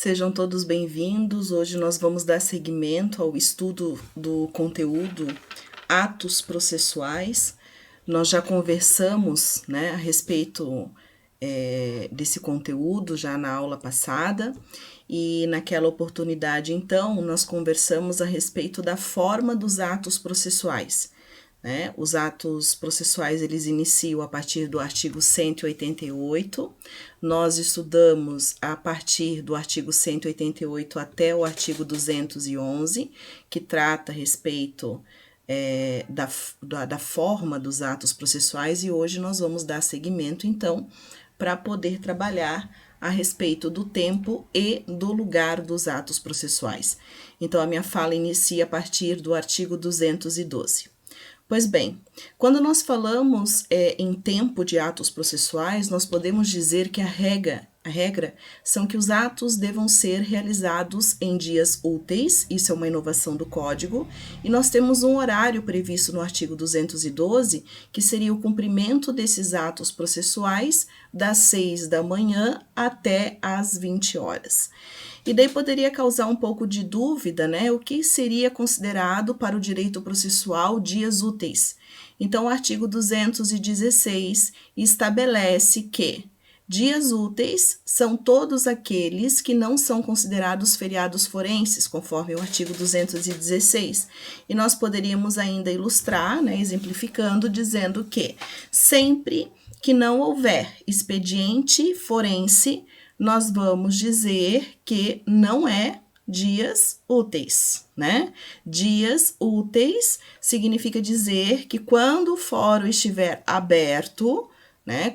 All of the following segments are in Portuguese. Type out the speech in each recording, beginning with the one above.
Sejam todos bem-vindos. Hoje nós vamos dar seguimento ao estudo do conteúdo Atos Processuais. Nós já conversamos, a respeito desse conteúdo já na aula passada e naquela oportunidade, então, nós conversamos a respeito da forma dos atos processuais. Os atos processuais, eles iniciam a partir do artigo 188, nós estudamos a partir do artigo 188 até o artigo 211, que trata a respeito da forma dos atos processuais, e hoje nós vamos dar seguimento, então, para poder trabalhar a respeito do tempo e do lugar dos atos processuais. Então, a minha fala inicia a partir do artigo 212. Pois bem, quando nós falamos em tempo de atos processuais, nós podemos dizer que a regra são que os atos devam ser realizados em dias úteis, isso é uma inovação do Código, e nós temos um horário previsto no artigo 212, que seria o cumprimento desses atos processuais das 6 da manhã até às 20 horas. E daí poderia causar um pouco de dúvida, o que seria considerado para o direito processual dias úteis. Então, o artigo 216 estabelece que dias úteis são todos aqueles que não são considerados feriados forenses, conforme o artigo 216. E nós poderíamos ainda ilustrar, exemplificando, dizendo que sempre que não houver expediente forense, nós vamos dizer que não é dias úteis, Dias úteis significa dizer que quando o fórum estiver aberto,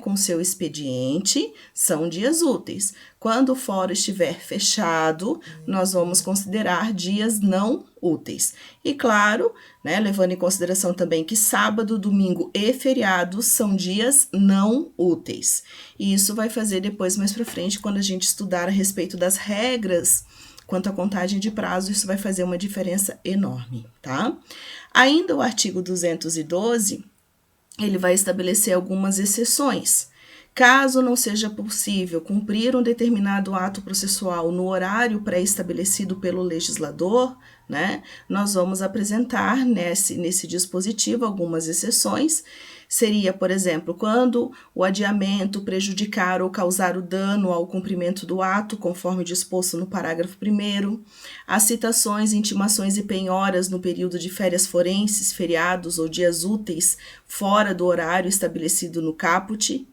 com seu expediente, são dias úteis. Quando o fórum estiver fechado, nós vamos considerar dias não úteis. E claro, levando em consideração também que sábado, domingo e feriados são dias não úteis. E isso vai fazer depois, mais para frente, quando a gente estudar a respeito das regras quanto à contagem de prazo, isso vai fazer uma diferença enorme, tá? Ainda o artigo 212, ele vai estabelecer algumas exceções. Caso não seja possível cumprir um determinado ato processual no horário pré-estabelecido pelo legislador, nós vamos apresentar nesse dispositivo algumas exceções. Seria, por exemplo, quando o adiamento prejudicar ou causar o dano ao cumprimento do ato, conforme disposto no parágrafo 1º, as citações, intimações e penhoras no período de férias forenses, feriados ou dias úteis fora do horário estabelecido no caput,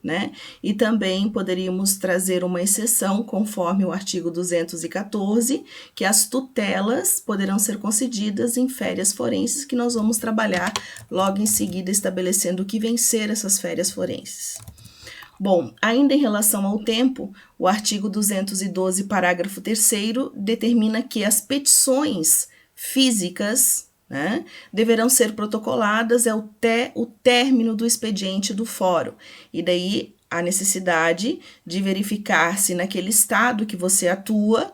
E também poderíamos trazer uma exceção, conforme o artigo 214, que as tutelas poderão ser concedidas em férias forenses, que nós vamos trabalhar logo em seguida, estabelecendo o que vencer essas férias forenses. Bom, ainda em relação ao tempo, o artigo 212, parágrafo 3º, determina que as petições físicas deverão ser protocoladas até o término do expediente do fórum. E daí a necessidade de verificar se naquele estado que você atua,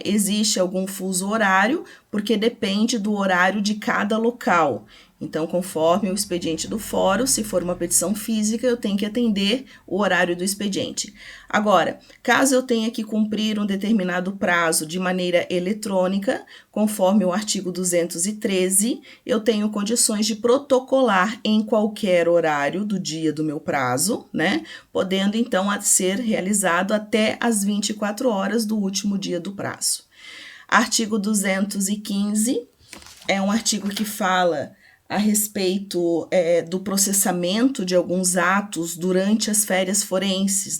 existe algum fuso horário, porque depende do horário de cada local. Então, conforme o expediente do fórum, se for uma petição física, eu tenho que atender o horário do expediente. Agora, caso eu tenha que cumprir um determinado prazo de maneira eletrônica, conforme o artigo 213, eu tenho condições de protocolar em qualquer horário do dia do meu prazo, podendo então ser realizado até as 24 horas do último dia do prazo. Artigo 215 é um artigo que fala a respeito do processamento de alguns atos durante as férias forenses,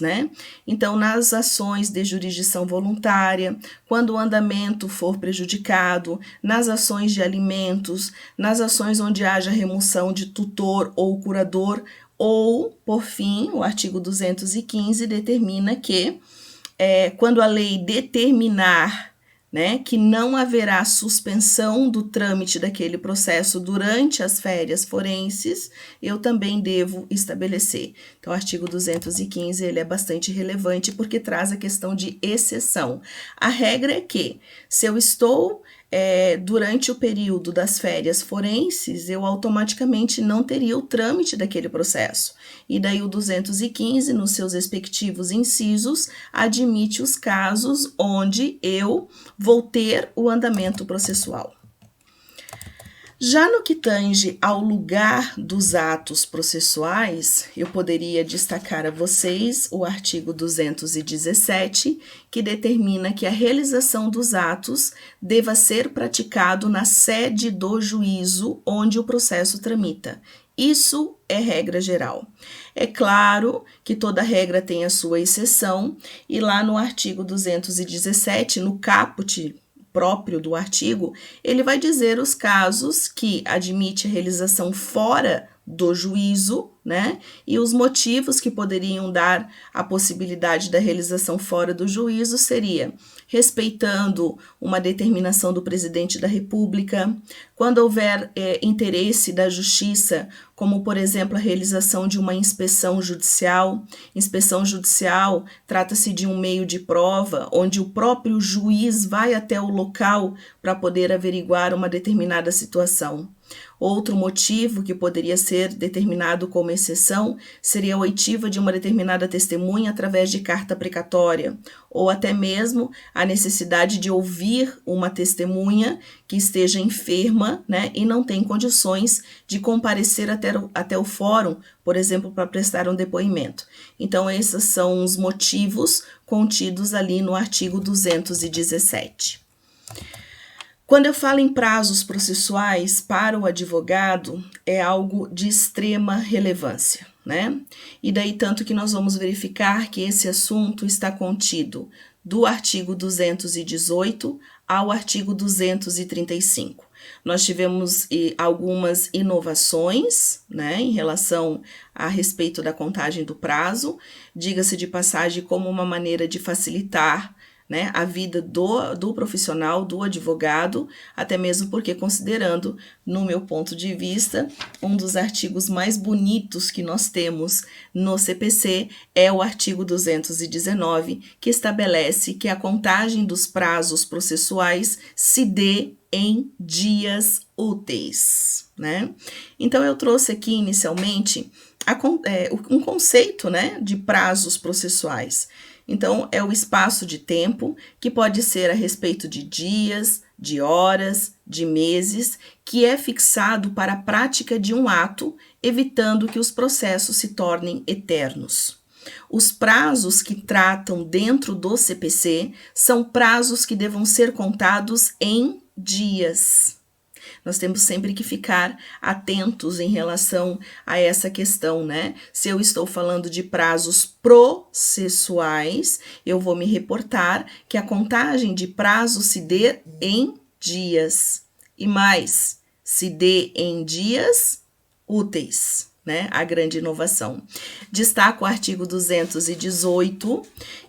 Então, nas ações de jurisdição voluntária, quando o andamento for prejudicado, nas ações de alimentos, nas ações onde haja remoção de tutor ou curador, ou, por fim, o artigo 215 determina que, quando a lei determinar que não haverá suspensão do trâmite daquele processo durante as férias forenses, eu também devo estabelecer. Então, o artigo 215 ele é bastante relevante porque traz a questão de exceção. A regra é que, se eu estou durante o período das férias forenses, eu automaticamente não teria o trâmite daquele processo. E daí o 215, nos seus respectivos incisos, admite os casos onde eu vou ter o andamento processual. Já no que tange ao lugar dos atos processuais, eu poderia destacar a vocês o artigo 217, que determina que a realização dos atos deva ser praticado na sede do juízo onde o processo tramita. Isso é regra geral. É claro que toda regra tem a sua exceção, e lá no artigo 217, no caput próprio do artigo, ele vai dizer os casos que admite a realização fora do juízo, né? E os motivos que poderiam dar a possibilidade da realização fora do juízo seria respeitando uma determinação do presidente da República, quando houver interesse da justiça, como, por exemplo, a realização de uma inspeção judicial. Inspeção judicial trata-se de um meio de prova, onde o próprio juiz vai até o local para poder averiguar uma determinada situação. Outro motivo que poderia ser determinado como exceção seria a oitiva de uma determinada testemunha através de carta precatória, ou até mesmo a necessidade de ouvir uma testemunha que esteja enferma, né, e não tem condições de comparecer até o fórum, por exemplo, para prestar um depoimento. Então, esses são os motivos contidos ali no artigo 217. Quando eu falo em prazos processuais para o advogado, é algo de extrema relevância, né? E daí tanto que nós vamos verificar que esse assunto está contido do artigo 218 ao artigo 235. Nós tivemos algumas inovações, né, em relação a respeito da contagem do prazo, diga-se de passagem como uma maneira de facilitar, né, a vida do profissional, do advogado, até mesmo porque, considerando, no meu ponto de vista, um dos artigos mais bonitos que nós temos no CPC é o artigo 219, que estabelece que a contagem dos prazos processuais se dê em dias úteis, né? Então, eu trouxe aqui inicialmente um conceito, né, de prazos processuais. Então, é o espaço de tempo, que pode ser a respeito de dias, de horas, de meses, que é fixado para a prática de um ato, evitando que os processos se tornem eternos. Os prazos que tratam dentro do CPC são prazos que devam ser contados em dias. Nós temos sempre que ficar atentos em relação a essa questão, né? Se eu estou falando de prazos processuais, eu vou me reportar que a contagem de prazos se dê em dias. E mais, se dê em dias úteis, né? A grande inovação. Destaco o artigo 218,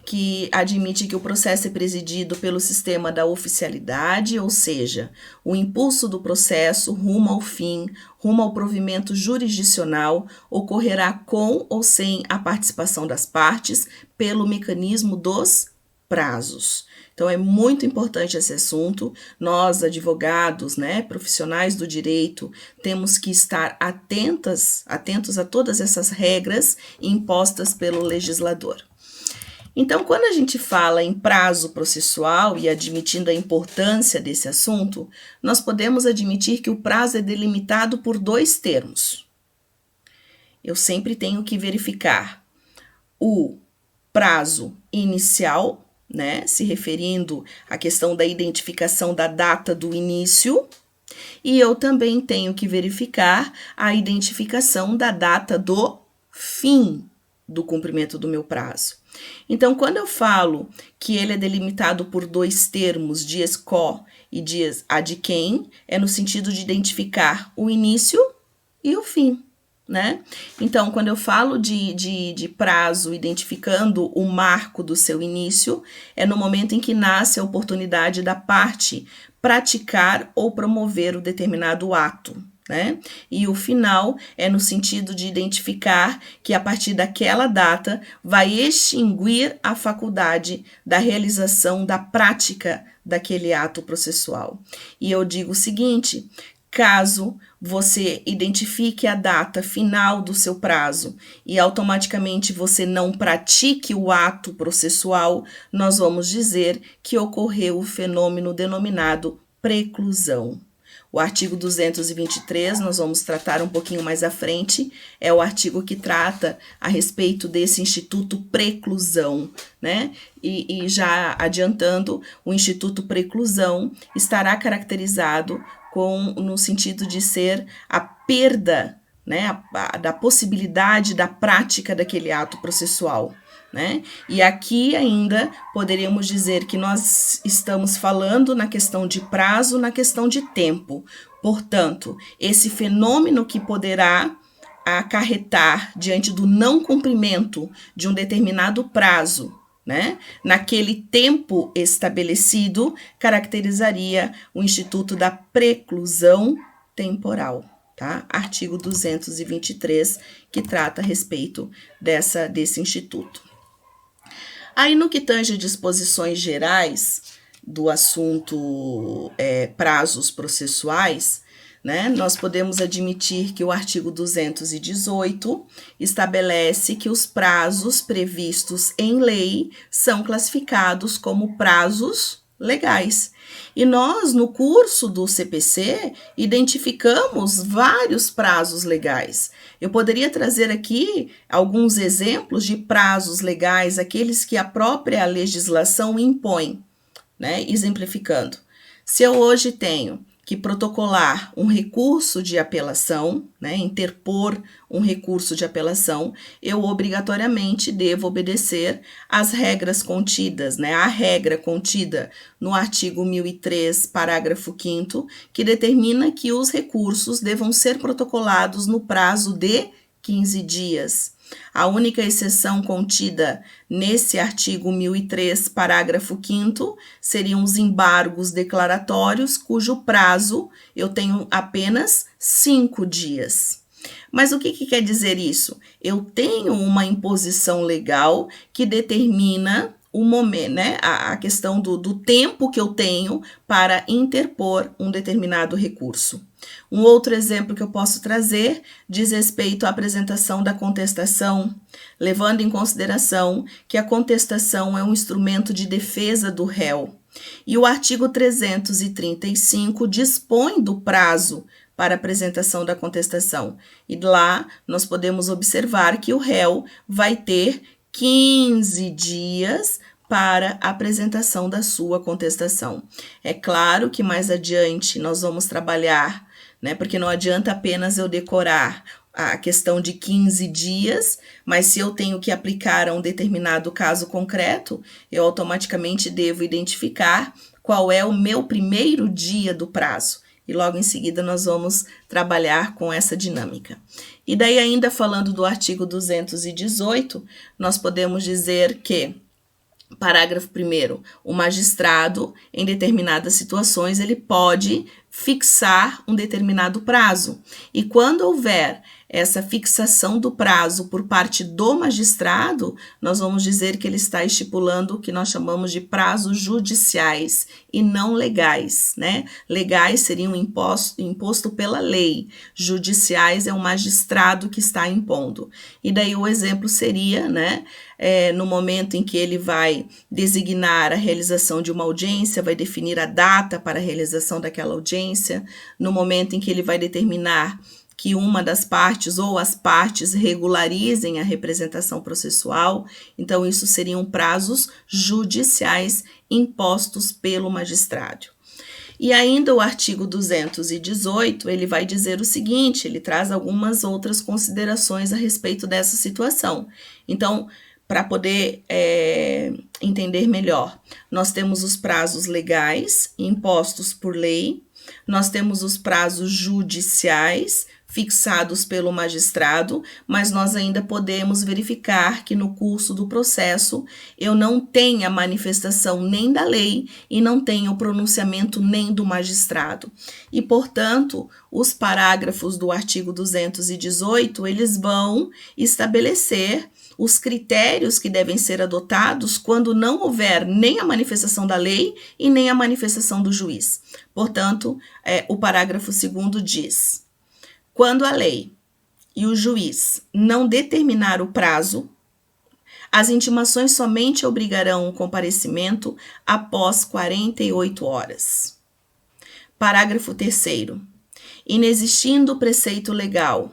que admite que o processo é presidido pelo sistema da oficialidade, ou seja, o impulso do processo rumo ao fim, rumo ao provimento jurisdicional, ocorrerá com ou sem a participação das partes pelo mecanismo dos prazos. Então, é muito importante esse assunto. Nós, advogados, né, profissionais do direito, temos que estar atentos a todas essas regras impostas pelo legislador. Então, quando a gente fala em prazo processual e admitindo a importância desse assunto, nós podemos admitir que o prazo é delimitado por dois termos. Eu sempre tenho que verificar o prazo inicial, né, se referindo à questão da identificação da data do início, e eu também tenho que verificar a identificação da data do fim do cumprimento do meu prazo. Então, quando eu falo que ele é delimitado por dois termos, dias quo e dias ad quem, é no sentido de identificar o início e o fim, né? Então, quando eu falo de prazo, identificando o marco do seu início, é no momento em que nasce a oportunidade da parte praticar ou promover o determinado ato. né? E o final é no sentido de identificar que a partir daquela data vai extinguir a faculdade da realização da prática daquele ato processual. E eu digo o seguinte: caso você identifique a data final do seu prazo e automaticamente você não pratique o ato processual, nós vamos dizer que ocorreu o fenômeno denominado preclusão. O artigo 223, nós vamos tratar um pouquinho mais à frente, é o artigo que trata a respeito desse instituto preclusão, né? E já adiantando, o instituto preclusão estará caracterizado no sentido de ser a perda, né, da possibilidade da prática daquele ato processual. Né? E aqui ainda poderíamos dizer que nós estamos falando na questão de prazo, na questão de tempo. Portanto, esse fenômeno que poderá acarretar diante do não cumprimento de um determinado prazo, né, naquele tempo estabelecido, caracterizaria o instituto da preclusão temporal. Tá? Artigo 223, que trata a respeito desse instituto. Aí, no que tange a disposições gerais do assunto prazos processuais, né, nós podemos admitir que o artigo 218 estabelece que os prazos previstos em lei são classificados como prazos legais. E nós, no curso do CPC, identificamos vários prazos legais. Eu poderia trazer aqui alguns exemplos de prazos legais, aqueles que a própria legislação impõe, né? Exemplificando. Se eu hoje tenho que protocolar um recurso de apelação, né, interpor um recurso de apelação, eu obrigatoriamente devo obedecer às regras contidas, né, a regra contida no artigo 1003, parágrafo 5º, que determina que os recursos devam ser protocolados no prazo de 15 dias. A única exceção contida nesse artigo 1003, parágrafo 5º, seriam os embargos declaratórios, cujo prazo eu tenho apenas 5 dias. Mas o que quer dizer isso? Eu tenho uma imposição legal que determina o momento, né, a questão do tempo que eu tenho para interpor um determinado recurso. Um outro exemplo que eu posso trazer diz respeito à apresentação da contestação, levando em consideração que a contestação é um instrumento de defesa do réu. E o artigo 335 dispõe do prazo para apresentação da contestação. E lá nós podemos observar que o réu vai ter 15 dias para a apresentação da sua contestação. É claro que mais adiante nós vamos trabalhar, né, porque não adianta apenas eu decorar a questão de 15 dias, mas se eu tenho que aplicar a um determinado caso concreto, eu automaticamente devo identificar qual é o meu primeiro dia do prazo. E logo em seguida nós vamos trabalhar com essa dinâmica. E daí, ainda falando do artigo 218, nós podemos dizer que, parágrafo 1º, o magistrado, em determinadas situações, ele pode fixar um determinado prazo. E quando houver essa fixação do prazo por parte do magistrado, nós vamos dizer que ele está estipulando o que nós chamamos de prazos judiciais e não legais, né? Legais seriam imposto pela lei, judiciais é o magistrado que está impondo. E daí o exemplo seria, né, no momento em que ele vai designar a realização de uma audiência, vai definir a data para a realização daquela audiência, no momento em que ele vai determinar que uma das partes ou as partes regularizem a representação processual. Então, isso seriam prazos judiciais impostos pelo magistrado. E ainda o artigo 218, ele vai dizer o seguinte, ele traz algumas outras considerações a respeito dessa situação. Então, para poder entender melhor, nós temos os prazos legais impostos por lei, nós temos os prazos judiciais fixados pelo magistrado, mas nós ainda podemos verificar que no curso do processo eu não tenho a manifestação nem da lei e não tenho o pronunciamento nem do magistrado. E, portanto, os parágrafos do artigo 218, eles vão estabelecer os critérios que devem ser adotados quando não houver nem a manifestação da lei e nem a manifestação do juiz. Portanto, o parágrafo 2º diz: quando a lei e o juiz não determinar o prazo, as intimações somente obrigarão o comparecimento após 48 horas. Parágrafo 3º. Inexistindo preceito legal,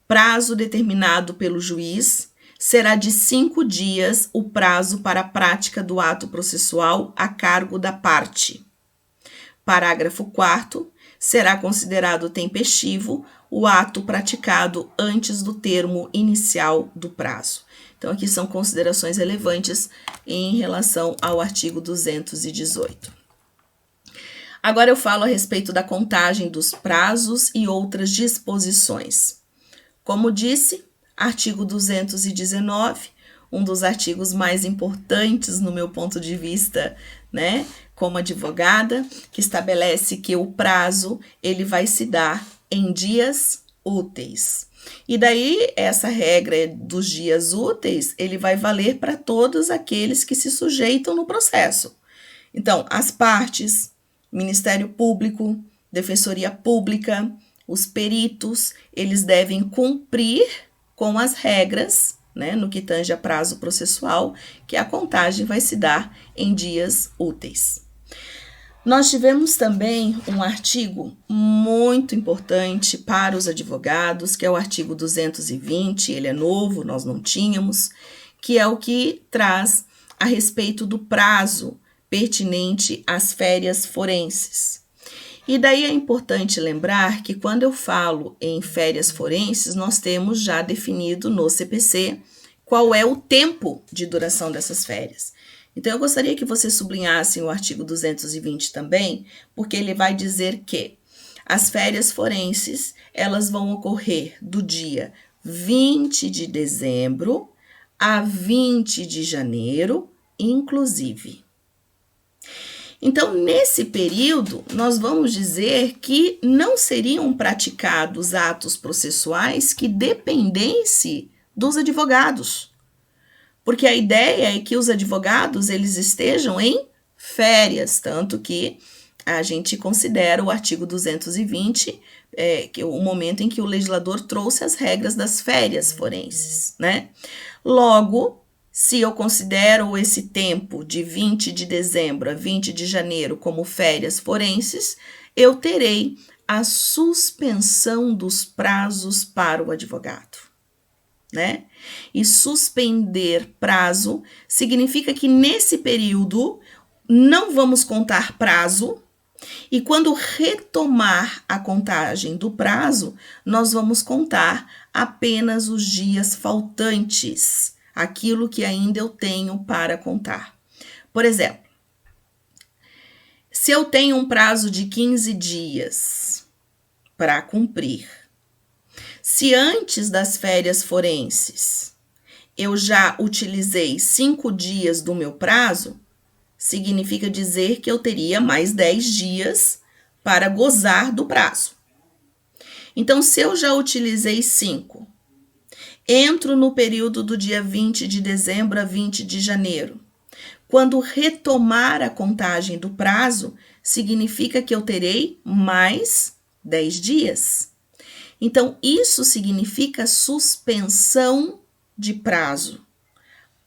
prazo determinado pelo juiz, será de 5 dias o prazo para a prática do ato processual a cargo da parte. Parágrafo 4º. Será considerado tempestivo o ato praticado antes do termo inicial do prazo. Então, aqui são considerações relevantes em relação ao artigo 218. Agora eu falo a respeito da contagem dos prazos e outras disposições. Como disse, artigo 219, um dos artigos mais importantes no meu ponto de vista, né, como advogada, que estabelece que o prazo ele vai se dar em dias úteis. E daí, essa regra dos dias úteis, ele vai valer para todos aqueles que se sujeitam no processo. Então, as partes, Ministério Público, Defensoria Pública, os peritos, eles devem cumprir com as regras, né, no que tange a prazo processual, que a contagem vai se dar em dias úteis. Nós tivemos também um artigo muito importante para os advogados, que é o artigo 220, ele é novo, nós não tínhamos, que é o que traz a respeito do prazo pertinente às férias forenses. E daí é importante lembrar que quando eu falo em férias forenses, nós temos já definido no CPC qual é o tempo de duração dessas férias. Então, eu gostaria que vocês sublinhassem o artigo 220 também, porque ele vai dizer que as férias forenses, elas vão ocorrer do dia 20 de dezembro a 20 de janeiro, inclusive. Então, nesse período, nós vamos dizer que não seriam praticados atos processuais que dependessem dos advogados. Porque a ideia é que os advogados eles estejam em férias, tanto que a gente considera o artigo 220 que o momento em que o legislador trouxe as regras das férias forenses, né? Logo, se eu considero esse tempo de 20 de dezembro a 20 de janeiro como férias forenses, eu terei a suspensão dos prazos para o advogado, né? E suspender prazo significa que nesse período não vamos contar prazo e quando retomar a contagem do prazo, nós vamos contar apenas os dias faltantes, aquilo que ainda eu tenho para contar. Por exemplo, se eu tenho um prazo de 15 dias para cumprir, se antes das férias forenses eu já utilizei 5 dias do meu prazo, significa dizer que eu teria mais 10 dias para gozar do prazo. Então, se eu já utilizei 5, entro no período do dia 20 de dezembro a 20 de janeiro. Quando retomar a contagem do prazo, significa que eu terei mais 10 dias. Então, isso significa suspensão de prazo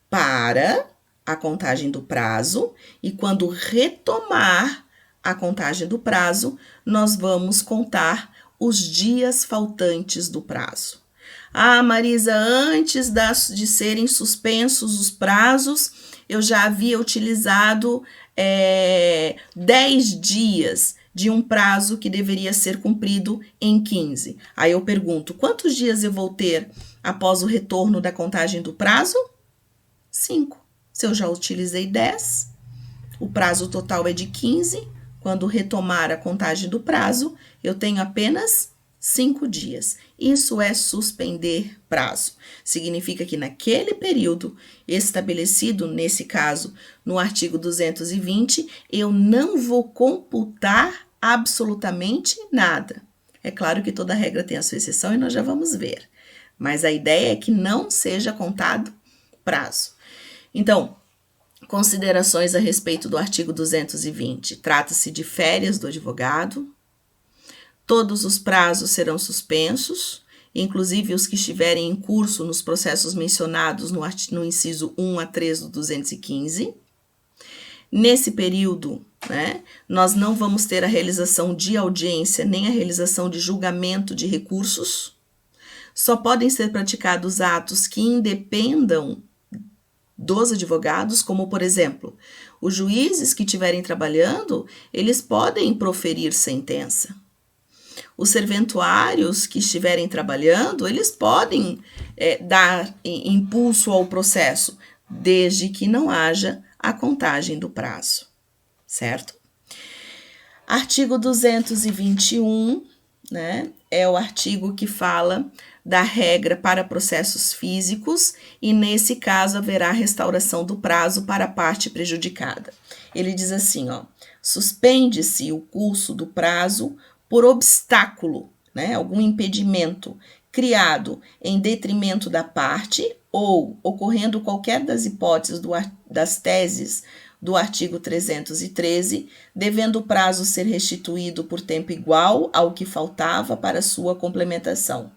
para a contagem do prazo, e quando retomar a contagem do prazo, nós vamos contar os dias faltantes do prazo. Ah, Marisa, antes de serem suspensos os prazos, eu já havia utilizado 10 dias de um prazo que deveria ser cumprido em 15. Aí eu pergunto, quantos dias eu vou ter após o retorno da contagem do prazo? 5. Se eu já utilizei 10, o prazo total é de 15. Quando retomar a contagem do prazo, eu tenho apenas 5 dias. Isso é suspender prazo. Significa que naquele período estabelecido, nesse caso, no artigo 220, eu não vou computar absolutamente nada. É claro que toda regra tem a sua exceção e nós já vamos ver. Mas a ideia é que não seja contado prazo. Então, considerações a respeito do artigo 220. Trata-se de férias do advogado. Todos os prazos serão suspensos, inclusive os que estiverem em curso nos processos mencionados no inciso 1 a 3 do 215. Nesse período, nós não vamos ter a realização de audiência nem a realização de julgamento de recursos. Só podem ser praticados atos que independam dos advogados, como, por exemplo, os juízes que estiverem trabalhando, eles podem proferir sentença. Os serventuários que estiverem trabalhando, eles podem dar impulso ao processo, desde que não haja a contagem do prazo, certo? Artigo 221, é o artigo que fala da regra para processos físicos e, nesse caso, haverá restauração do prazo para a parte prejudicada. Ele diz assim, suspende-se o curso do prazo por obstáculo, algum impedimento criado em detrimento da parte ou ocorrendo qualquer das hipóteses das teses do artigo 313, devendo o prazo ser restituído por tempo igual ao que faltava para sua complementação.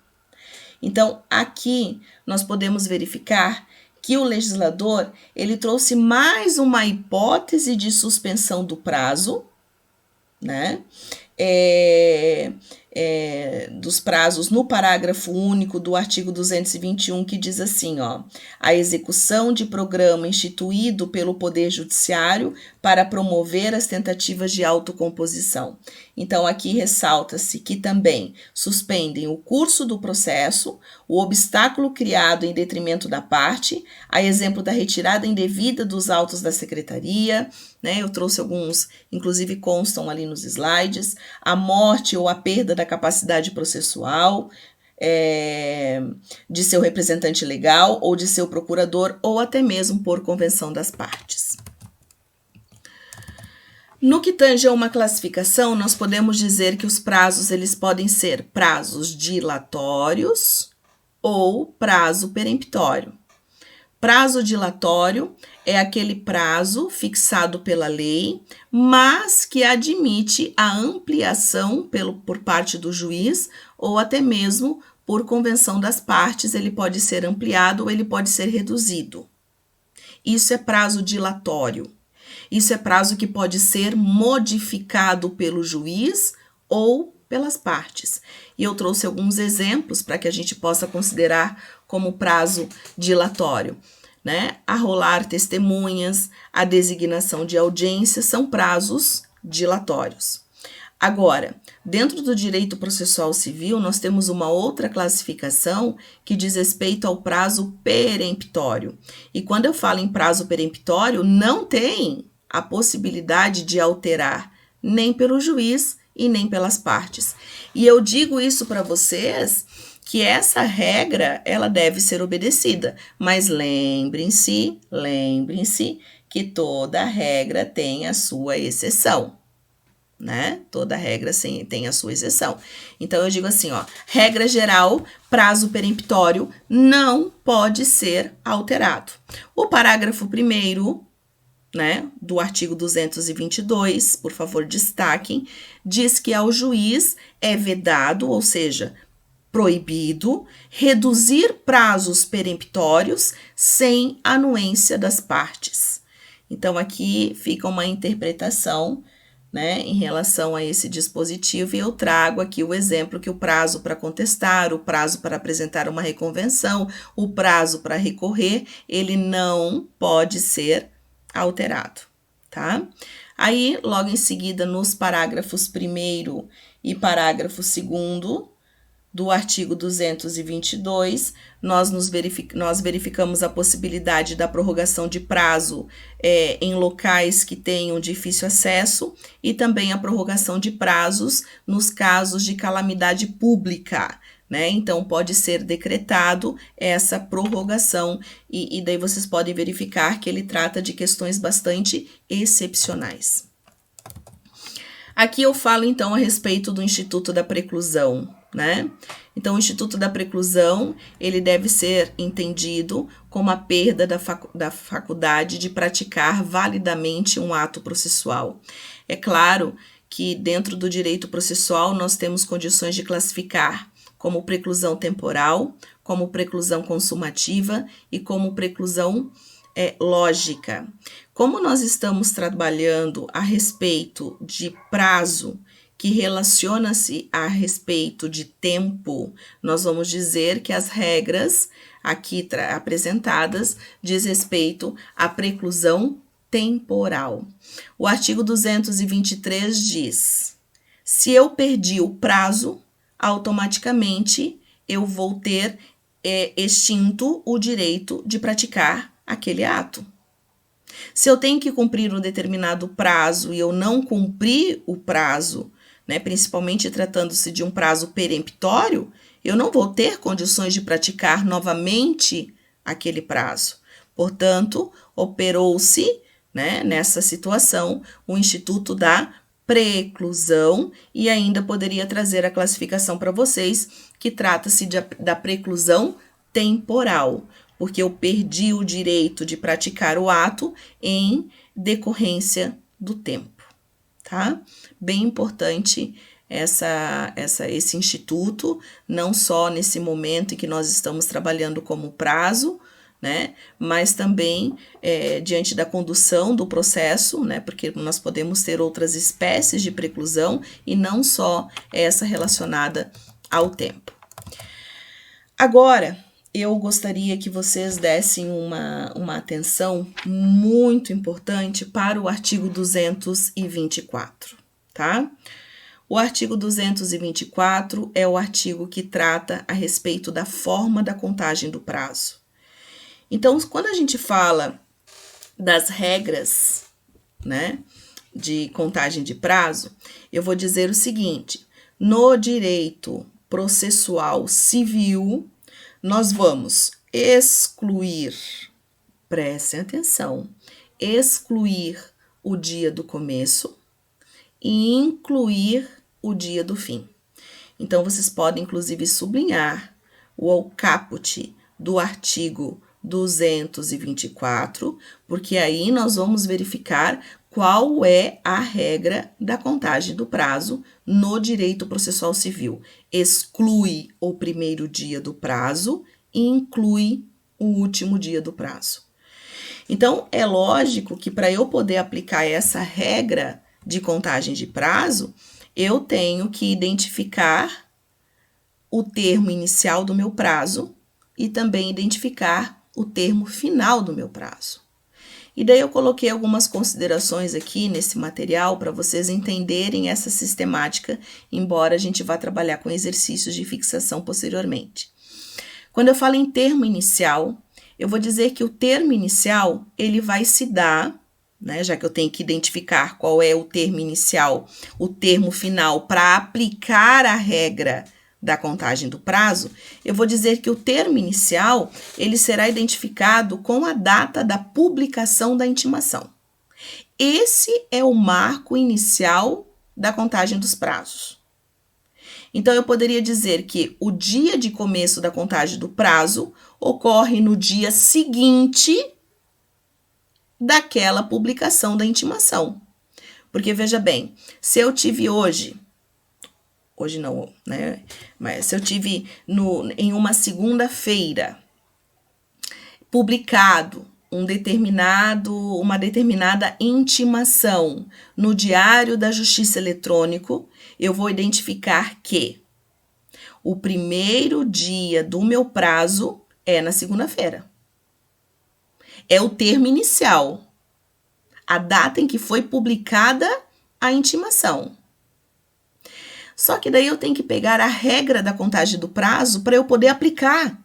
Então, aqui nós podemos verificar que o legislador ele trouxe mais uma hipótese de suspensão do prazo, dos prazos no parágrafo único do artigo 221, que diz assim, a execução de programa instituído pelo Poder Judiciário para promover as tentativas de autocomposição. Então, aqui ressalta-se que também suspendem o curso do processo, o obstáculo criado em detrimento da parte, a exemplo da retirada indevida dos autos da secretaria, eu trouxe alguns, inclusive constam ali nos slides, a morte ou a perda da capacidade processual de seu representante legal ou de seu procurador, ou até mesmo por convenção das partes. No que tange a uma classificação, nós podemos dizer que os prazos eles podem ser prazos dilatórios ou prazo peremptório. Prazo dilatório é aquele prazo fixado pela lei, mas que admite a ampliação por parte do juiz ou até mesmo por convenção das partes. Ele pode ser ampliado ou ele pode ser reduzido. Isso é prazo dilatório. Isso é prazo que pode ser modificado pelo juiz ou pelas partes. E eu trouxe alguns exemplos para que a gente possa considerar como prazo dilatório. Arrolar testemunhas, a designação de audiência são prazos dilatórios. Agora, dentro do direito processual civil, nós temos uma outra classificação que diz respeito ao prazo peremptório. E quando eu falo em prazo peremptório, não tem a possibilidade de alterar nem pelo juiz e nem pelas partes. E eu digo isso para vocês que essa regra ela deve ser obedecida, mas lembrem-se que toda regra tem a sua exceção, Toda regra tem a sua exceção. Então eu digo assim, regra geral, prazo peremptório não pode ser alterado. O parágrafo 1º, do artigo 222, por favor, destaquem, diz que ao juiz é vedado, ou seja, proibido, reduzir prazos peremptórios sem anuência das partes. Então, aqui fica uma interpretação, em relação a esse dispositivo, e eu trago aqui o exemplo que o prazo para contestar, o prazo para apresentar uma reconvenção, o prazo para recorrer, ele não pode ser alterado, tá? Aí, logo em seguida, nos parágrafos 1º e parágrafo 2º, do artigo 222, nós verificamos a possibilidade da prorrogação de prazo em locais que tenham difícil acesso e também a prorrogação de prazos nos casos de calamidade pública, né? Então, pode ser decretado essa prorrogação e daí vocês podem verificar que ele trata de questões bastante excepcionais. Aqui eu falo, então, a respeito do Instituto da Preclusão, né? Então, o Instituto da Preclusão, ele deve ser entendido como a perda da faculdade de praticar validamente um ato processual. É claro que dentro do direito processual nós temos condições de classificar como preclusão temporal, como preclusão consumativa e como preclusão lógica. Como nós estamos trabalhando a respeito de prazo que relaciona-se a respeito de tempo, nós vamos dizer que as regras aqui apresentadas diz respeito à preclusão temporal. O artigo 223 diz: se eu perdi o prazo, automaticamente eu vou ter extinto o direito de praticar aquele ato. Se eu tenho que cumprir um determinado prazo e eu não cumprir o prazo, né, principalmente tratando-se de um prazo peremptório, eu não vou ter condições de praticar novamente aquele prazo. Portanto, operou-se, né, nessa situação o Instituto da Preclusão e ainda poderia trazer a classificação para vocês que trata-se da preclusão temporal, porque eu perdi o direito de praticar o ato em decorrência do tempo, tá? Bem importante esse instituto, não só nesse momento em que nós estamos trabalhando como prazo, né? Mas também diante da condução do processo, né? Porque nós podemos ter outras espécies de preclusão e não só essa relacionada ao tempo. Agora, eu gostaria que vocês dessem uma atenção muito importante para o artigo 224, tá? O artigo 224 é o artigo que trata a respeito da forma da contagem do prazo. Então, quando a gente fala das regras, né, de contagem de prazo, eu vou dizer o seguinte: no direito processual civil, nós vamos excluir, prestem atenção, excluir o dia do começo e incluir o dia do fim. Então, vocês podem, inclusive, sublinhar o caput do artigo 224, porque aí nós vamos verificar qual é a regra da contagem do prazo no direito processual civil. Exclui o primeiro dia do prazo e inclui o último dia do prazo. Então, é lógico que para eu poder aplicar essa regra de contagem de prazo, eu tenho que identificar o termo inicial do meu prazo e também identificar o termo final do meu prazo. E daí eu coloquei algumas considerações aqui nesse material para vocês entenderem essa sistemática, embora a gente vá trabalhar com exercícios de fixação posteriormente. Quando eu falo em termo inicial, eu vou dizer que o termo inicial, ele vai se dar, né, já que eu tenho que identificar qual é o termo inicial, o termo final para aplicar a regra da contagem do prazo, eu vou dizer que o termo inicial, ele será identificado com a data da publicação da intimação. Esse é o marco inicial da contagem dos prazos. Então, eu poderia dizer que o dia de começo da contagem do prazo ocorre no dia seguinte daquela publicação da intimação. Porque, veja bem, se eu tive hoje não, né? Mas se eu tive em uma segunda-feira publicado uma determinada intimação no Diário da Justiça Eletrônico, eu vou identificar que o primeiro dia do meu prazo é na segunda-feira. É o termo inicial, a data em que foi publicada a intimação. Só que daí eu tenho que pegar a regra da contagem do prazo para eu poder aplicar.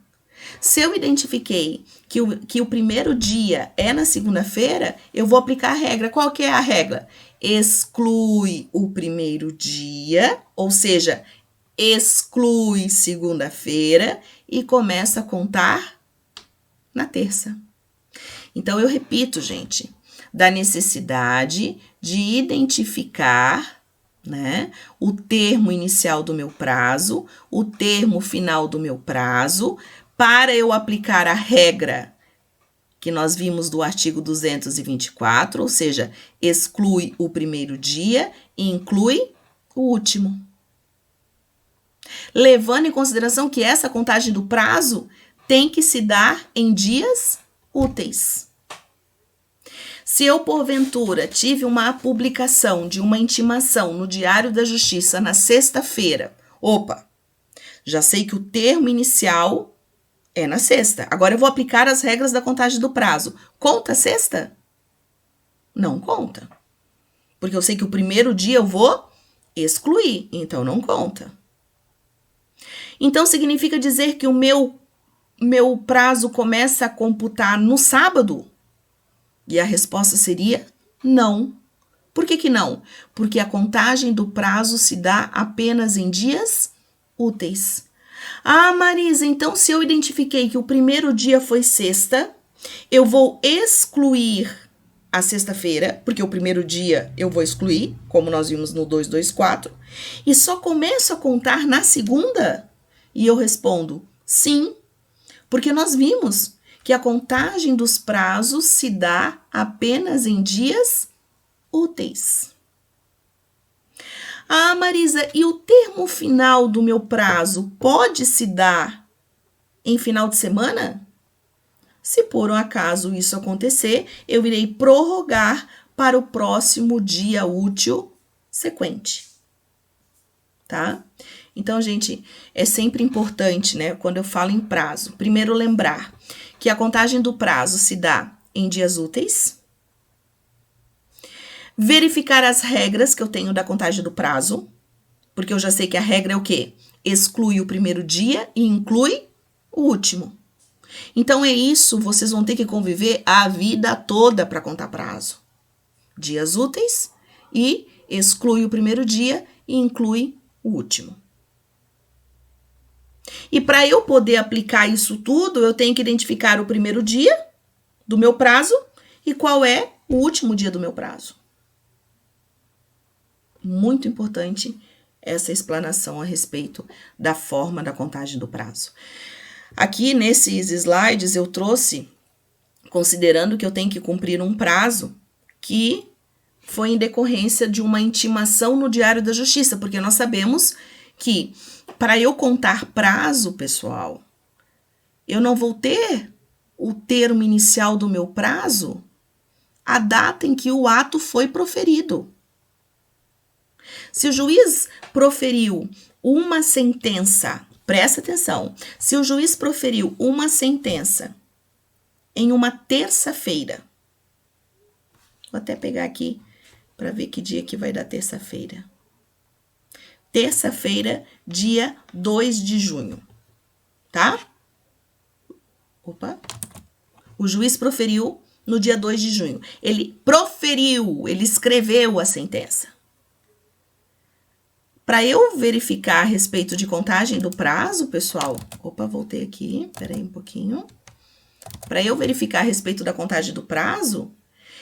Se eu identifiquei que o primeiro dia é na segunda-feira, eu vou aplicar a regra. Qual que é a regra? Exclui o primeiro dia, ou seja, exclui segunda-feira e começa a contar na terça. Então, eu repito, gente, da necessidade de identificar, né, o termo inicial do meu prazo, o termo final do meu prazo, para eu aplicar a regra que nós vimos do artigo 224, ou seja, exclui o primeiro dia e inclui o último. Levando em consideração que essa contagem do prazo tem que se dar em dias úteis. Se eu, porventura, tive uma publicação de uma intimação no Diário da Justiça na sexta-feira, já sei que o termo inicial é na sexta. Agora eu vou aplicar as regras da contagem do prazo. Conta sexta? Não conta. Porque eu sei que o primeiro dia eu vou excluir, então não conta. Então significa dizer que o meu prazo começa a computar no sábado? E a resposta seria não. Por que não? Porque a contagem do prazo se dá apenas em dias úteis. Ah, Marisa, então se eu identifiquei que o primeiro dia foi sexta, eu vou excluir a sexta-feira, porque o primeiro dia eu vou excluir, como nós vimos no 224, e só começo a contar na segunda? E eu respondo sim, porque nós vimos que a contagem dos prazos se dá apenas em dias úteis. Ah, Marisa, e o termo final do meu prazo pode se dar em final de semana? Se por um acaso isso acontecer, eu irei prorrogar para o próximo dia útil sequente. Tá? Então, gente, é sempre importante, né, quando eu falo em prazo, primeiro lembrar que a contagem do prazo se dá em dias úteis, verificar as regras que eu tenho da contagem do prazo, porque eu já sei que a regra é o quê? Exclui o primeiro dia e inclui o último. Então, é isso, vocês vão ter que conviver a vida toda para contar prazo. Dias úteis e exclui o primeiro dia e inclui o último. E para eu poder aplicar isso tudo, eu tenho que identificar o primeiro dia do meu prazo e qual é o último dia do meu prazo. Muito importante essa explanação a respeito da forma da contagem do prazo. Aqui nesses slides eu trouxe, considerando que eu tenho que cumprir um prazo que foi em decorrência de uma intimação no Diário da Justiça, porque nós sabemos que para eu contar prazo, pessoal, eu não vou ter o termo inicial do meu prazo a data em que o ato foi proferido. Se o juiz proferiu uma sentença, presta atenção, se o juiz proferiu uma sentença em uma terça-feira, vou até pegar aqui para ver que dia que vai dar terça-feira. Terça-feira, dia 2 de junho, tá? O juiz proferiu no dia 2 de junho. Ele proferiu, ele escreveu a sentença. Para eu verificar a respeito de contagem do prazo, pessoal... voltei aqui, peraí um pouquinho. Para eu verificar a respeito da contagem do prazo,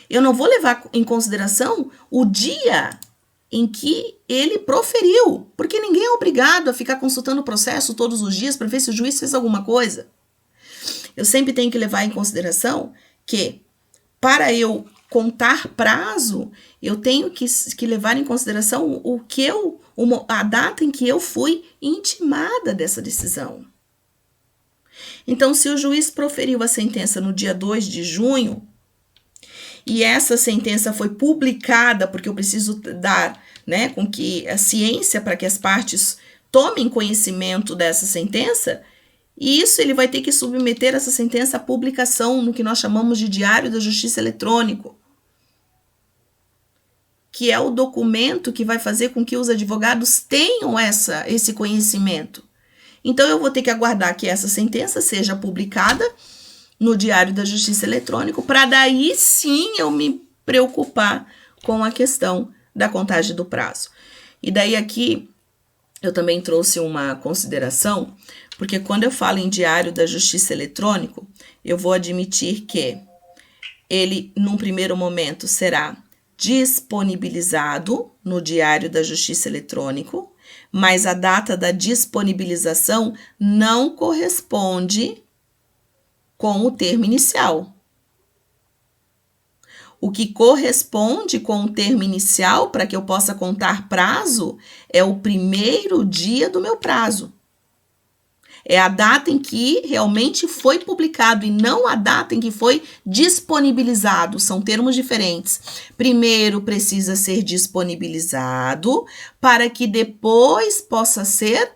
eu não vou levar em consideração o dia em que ele proferiu, porque ninguém é obrigado a ficar consultando o processo todos os dias para ver se o juiz fez alguma coisa. Eu sempre tenho que levar em consideração que, para eu contar prazo, eu tenho que levar em consideração a data em que eu fui intimada dessa decisão. Então, se o juiz proferiu a sentença no dia 2 de junho, e essa sentença foi publicada, porque eu preciso dar, né, com que a ciência para que as partes tomem conhecimento dessa sentença, e isso ele vai ter que submeter essa sentença à publicação no que nós chamamos de Diário da Justiça Eletrônico, que é o documento que vai fazer com que os advogados tenham esse conhecimento. Então, eu vou ter que aguardar que essa sentença seja publicada no Diário da Justiça Eletrônico, para daí sim eu me preocupar com a questão da contagem do prazo. E daí aqui eu também trouxe uma consideração, porque quando eu falo em diário da Justiça eletrônico, eu vou admitir que ele, num primeiro momento, será disponibilizado no Diário da Justiça eletrônico, mas a data da disponibilização não corresponde com o termo inicial. O que corresponde com o termo inicial para que eu possa contar prazo é o primeiro dia do meu prazo. É a data em que realmente foi publicado e não a data em que foi disponibilizado. São termos diferentes. Primeiro precisa ser disponibilizado para que depois possa ser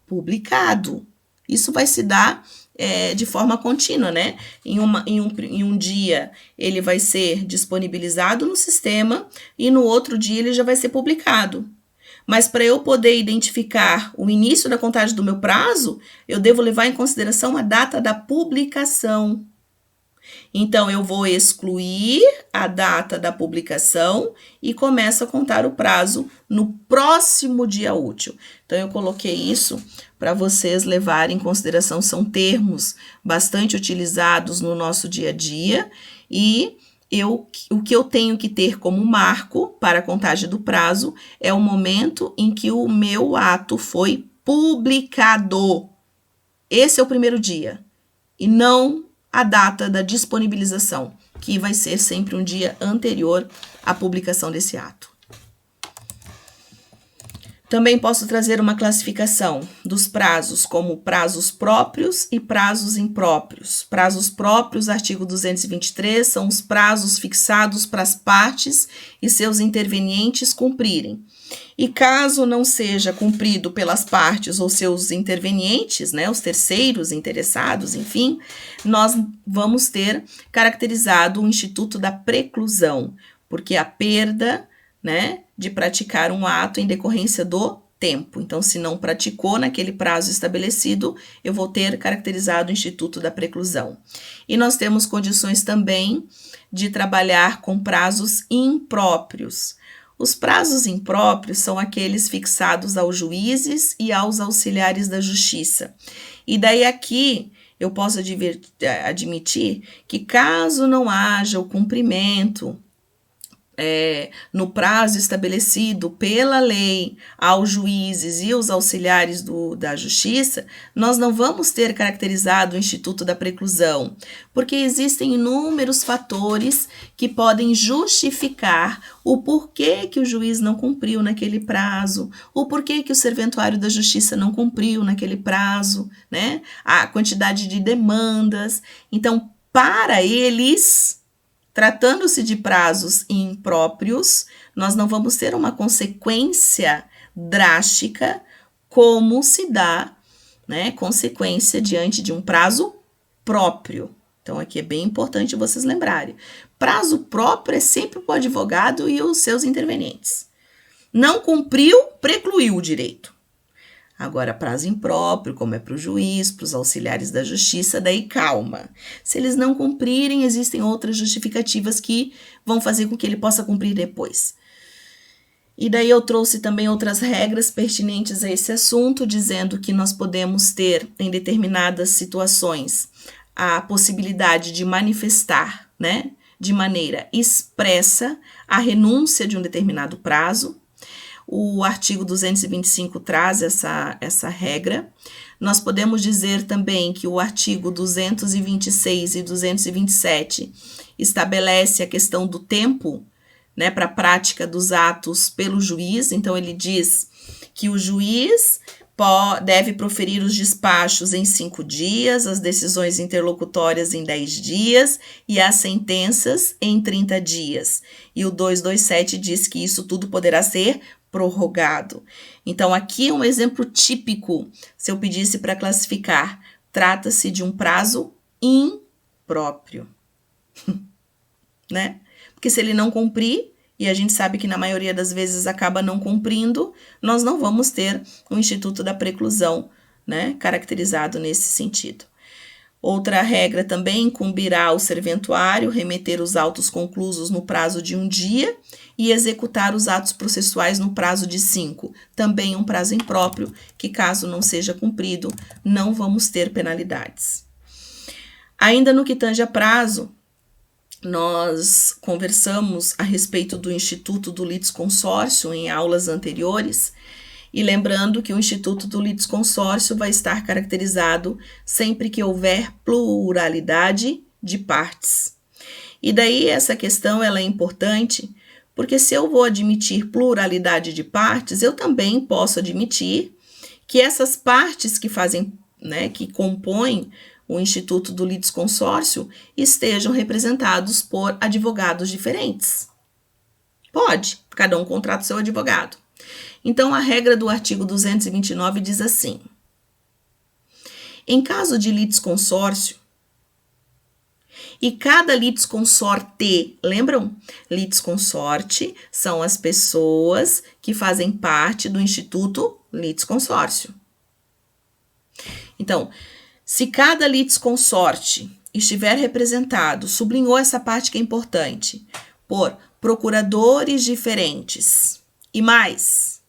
publicado. Isso vai se dar de forma contínua, né? Em um dia ele vai ser disponibilizado no sistema e no outro dia ele já vai ser publicado. Mas para eu poder identificar o início da contagem do meu prazo, eu devo levar em consideração a data da publicação. Então, eu vou excluir a data da publicação e começo a contar o prazo no próximo dia útil. Então, eu coloquei isso para vocês levarem em consideração. São termos bastante utilizados no nosso dia a dia e o que eu tenho que ter como marco para a contagem do prazo é o momento em que o meu ato foi publicado. Esse é o primeiro dia, e não a data da disponibilização, que vai ser sempre um dia anterior à publicação desse ato. Também posso trazer uma classificação dos prazos como prazos próprios e prazos impróprios. Prazos próprios, artigo 223, são os prazos fixados para as partes e seus intervenientes cumprirem. E caso não seja cumprido pelas partes ou seus intervenientes, né, os terceiros interessados, enfim, nós vamos ter caracterizado o instituto da preclusão, porque a perda, né, de praticar um ato em decorrência do tempo. Então, se não praticou naquele prazo estabelecido, eu vou ter caracterizado o instituto da preclusão. E nós temos condições também de trabalhar com prazos impróprios. Os prazos impróprios são aqueles fixados aos juízes e aos auxiliares da justiça. E daí aqui eu posso admitir que caso não haja o cumprimento no prazo estabelecido pela lei aos juízes e os auxiliares da justiça, nós não vamos ter caracterizado o instituto da preclusão, porque existem inúmeros fatores que podem justificar o porquê que o juiz não cumpriu naquele prazo, o porquê que o serventuário da justiça não cumpriu naquele prazo, né? A quantidade de demandas. Então, para eles, tratando-se de prazos impróprios, nós não vamos ter uma consequência drástica como se dá, né, consequência diante de um prazo próprio. Então, aqui é bem importante vocês lembrarem. Prazo próprio é sempre para o advogado e os seus intervenientes. Não cumpriu, precluiu o direito. Agora, prazo impróprio, como é para o juiz, para os auxiliares da justiça, daí calma. Se eles não cumprirem, existem outras justificativas que vão fazer com que ele possa cumprir depois. E daí eu trouxe também outras regras pertinentes a esse assunto, dizendo que nós podemos ter, em determinadas situações, a possibilidade de manifestar, né, de maneira expressa a renúncia de um determinado prazo. O artigo 225 traz essa regra. Nós podemos dizer também que o artigo 226 e 227 estabelece a questão do tempo, né, para a prática dos atos pelo juiz. Então, ele diz que o juiz deve proferir os despachos em 5 dias, as decisões interlocutórias em 10 dias e as sentenças em 30 dias. E o 227 diz que isso tudo poderá ser prorrogado. Então, aqui um exemplo típico, se eu pedisse para classificar, trata-se de um prazo impróprio, né? Porque se ele não cumprir, e a gente sabe que na maioria das vezes acaba não cumprindo, nós não vamos ter o instituto da preclusão, né, caracterizado nesse sentido. Outra regra também incumbirá ao serventuário remeter os autos conclusos no prazo de 1 dia e executar os atos processuais no prazo de 5. Também um prazo impróprio, que caso não seja cumprido, não vamos ter penalidades. Ainda no que tange a prazo, nós conversamos a respeito do Instituto do Litisconsórcio em aulas anteriores, e lembrando que o Instituto do Litisconsórcio vai estar caracterizado sempre que houver pluralidade de partes. E daí essa questão ela é importante, porque se eu vou admitir pluralidade de partes, eu também posso admitir que essas partes que fazem, que compõem o Instituto do Litisconsórcio estejam representados por advogados diferentes. Pode, cada um contrata o seu advogado. Então, a regra do artigo 229 diz assim: em caso de litisconsórcio, e cada litisconsorte, lembram? Litisconsorte são as pessoas que fazem parte do Instituto Litisconsórcio. Então, se cada litisconsorte estiver representado, sublinhou essa parte que é importante, por procuradores diferentes e mais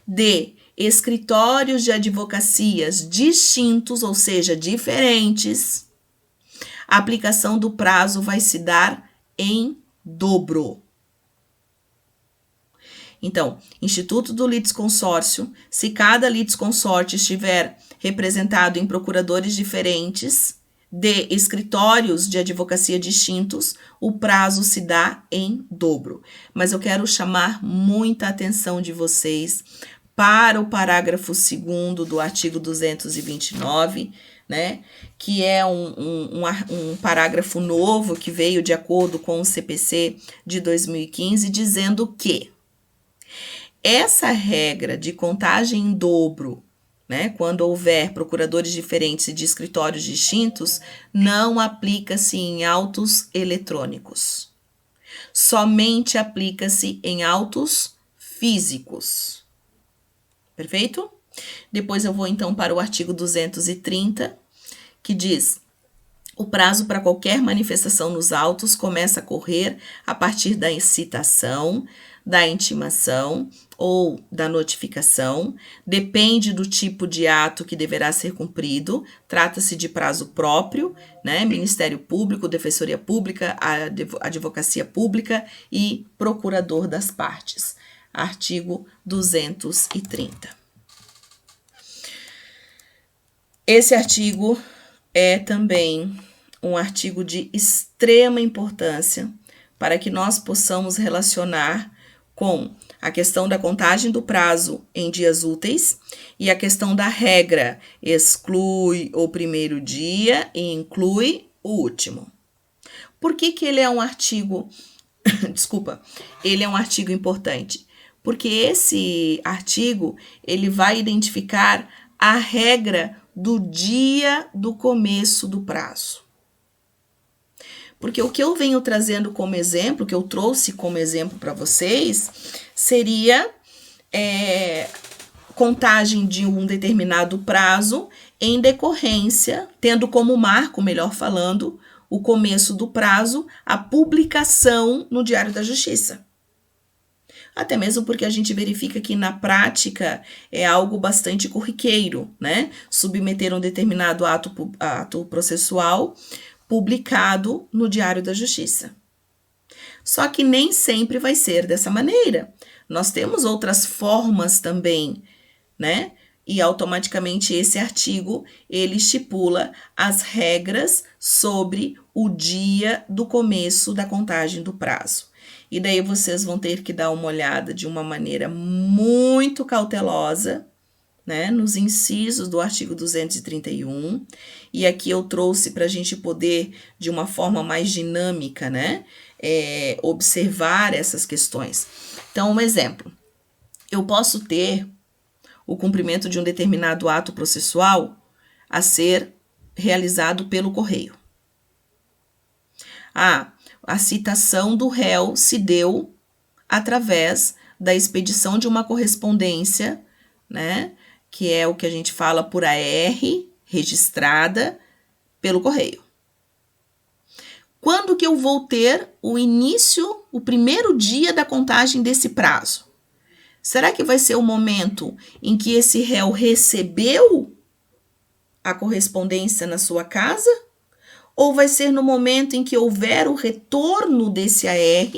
de escritórios de advocacias distintos, ou seja, diferentes, a aplicação do prazo vai se dar em dobro. Então, Instituto do Litisconsórcio, se cada litisconsorte estiver representado em procuradores diferentes de escritórios de advocacia distintos, o prazo se dá em dobro. Mas eu quero chamar muita atenção de vocês para o parágrafo 2º do artigo 229, que é um parágrafo novo que veio de acordo com o CPC de 2015, dizendo que essa regra de contagem em dobro, quando houver procuradores diferentes e de escritórios distintos, não aplica-se em autos eletrônicos. Somente aplica-se em autos físicos. Perfeito? Depois eu vou então para o artigo 230, que diz: o prazo para qualquer manifestação nos autos começa a correr a partir da citação, da intimação ou da notificação, depende do tipo de ato que deverá ser cumprido, trata-se de prazo próprio, Ministério Público, Defensoria Pública, Advocacia Pública e Procurador das Partes. Artigo 230. Esse artigo é também um artigo de extrema importância para que nós possamos relacionar com a questão da contagem do prazo em dias úteis e a questão da regra exclui o primeiro dia e inclui o último. Por que ele é um artigo, ele é um artigo importante? Porque esse artigo, ele vai identificar a regra do dia do começo do prazo. Porque o que eu venho trazendo como exemplo, que eu trouxe como exemplo para vocês, seria contagem de um determinado prazo em decorrência, tendo como marco, melhor falando, o começo do prazo, a publicação no Diário da Justiça. Até mesmo porque a gente verifica que na prática é algo bastante corriqueiro, Submeter um determinado ato processual publicado no Diário da Justiça. Só que nem sempre vai ser dessa maneira. Nós temos outras formas também, E automaticamente esse artigo, ele estipula as regras sobre o dia do começo da contagem do prazo. E daí vocês vão ter que dar uma olhada de uma maneira muito cautelosa, nos incisos do artigo 231. E aqui eu trouxe para a gente poder, de uma forma mais dinâmica, observar essas questões. Então, um exemplo. Eu posso ter o cumprimento de um determinado ato processual a ser realizado pelo correio. A citação do réu se deu através da expedição de uma correspondência, que é o que a gente fala por AR, registrada, pelo correio. Quando que eu vou ter o início, o primeiro dia da contagem desse prazo? Será que vai ser o momento em que esse réu recebeu a correspondência na sua casa? Ou vai ser no momento em que houver o retorno desse AR,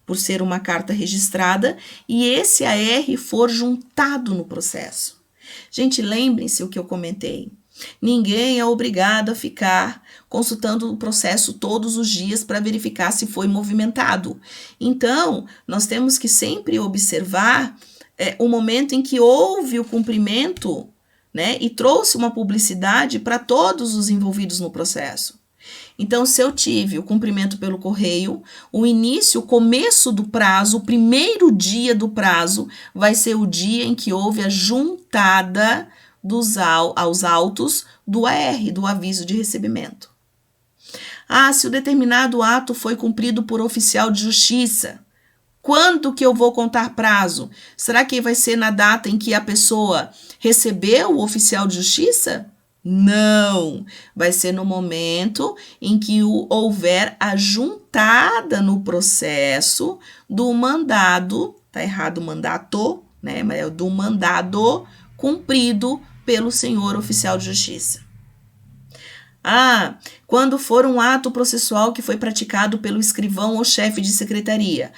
por ser uma carta registrada, e esse AR for juntado no processo? Gente, lembrem-se o que eu comentei. Ninguém é obrigado a ficar consultando o processo todos os dias para verificar se foi movimentado. Então, nós temos que sempre observar o momento em que houve o cumprimento, né, e trouxe uma publicidade para todos os envolvidos no processo. Então, se eu tive o cumprimento pelo correio, o início, o começo do prazo, o primeiro dia do prazo, vai ser o dia em que houve a juntada aos autos do AR, do aviso de recebimento. Se o determinado ato foi cumprido por oficial de justiça, quando que eu vou contar prazo? Será que vai ser na data em que a pessoa recebeu o oficial de justiça? Não, vai ser no momento em que houver a juntada no processo do mandado, tá errado mandato, né? Mas é do mandado cumprido pelo senhor oficial de justiça. Quando for um ato processual que foi praticado pelo escrivão ou chefe de secretaria.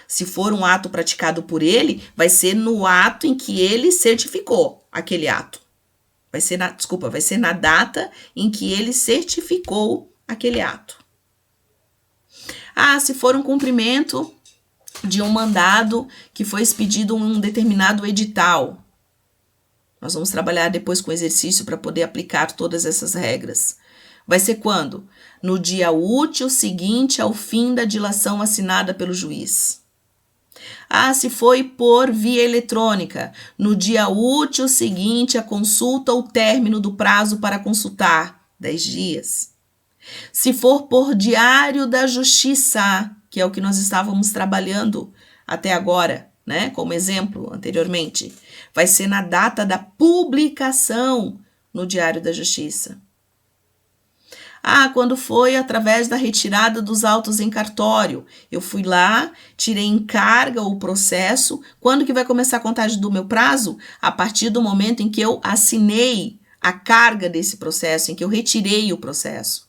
Se for um ato praticado por ele, vai ser no ato em que ele certificou aquele ato. Vai ser na data em que ele certificou aquele ato. Se for um cumprimento de um mandado que foi expedido em um determinado edital. Nós vamos trabalhar depois com exercício para poder aplicar todas essas regras. Vai ser quando? No dia útil seguinte ao fim da dilação assinada pelo juiz. Se foi por via eletrônica, no dia útil seguinte à consulta ou término do prazo para consultar, 10 dias. Se for por diário da justiça, que é o que nós estávamos trabalhando até agora, né, como exemplo anteriormente, vai ser na data da publicação no Diário da Justiça. Quando foi através da retirada dos autos em cartório, eu fui lá, tirei em carga o processo. Quando que vai começar a contagem do meu prazo? A partir do momento em que eu assinei a carga desse processo, em que eu retirei o processo.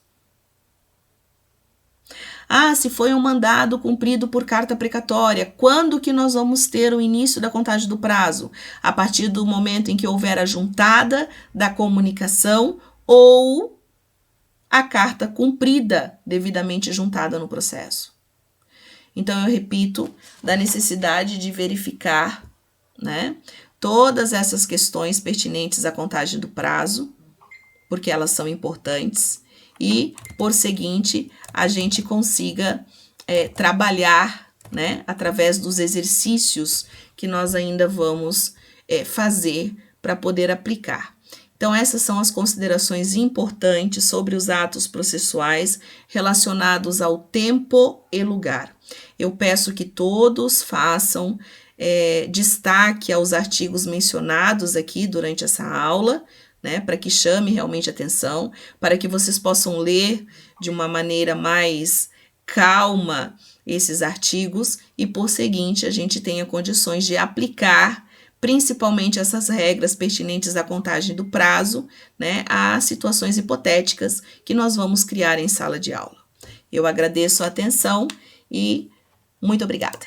Se foi um mandado cumprido por carta precatória, quando que nós vamos ter o início da contagem do prazo? A partir do momento em que houver a juntada da comunicação ou a carta cumprida, devidamente juntada no processo. Então, eu repito, da necessidade de verificar, né, todas essas questões pertinentes à contagem do prazo, porque elas são importantes, e, por seguinte, a gente consiga trabalhar, né, através dos exercícios que nós ainda vamos fazer para poder aplicar. Então, essas são as considerações importantes sobre os atos processuais relacionados ao tempo e lugar. Eu peço que todos façam destaque aos artigos mencionados aqui durante essa aula, né, para que chame realmente atenção, para que vocês possam ler de uma maneira mais calma esses artigos e, por seguinte, a gente tenha condições de aplicar principalmente essas regras pertinentes à contagem do prazo, né, a situações hipotéticas que nós vamos criar em sala de aula. Eu agradeço a atenção e muito obrigada.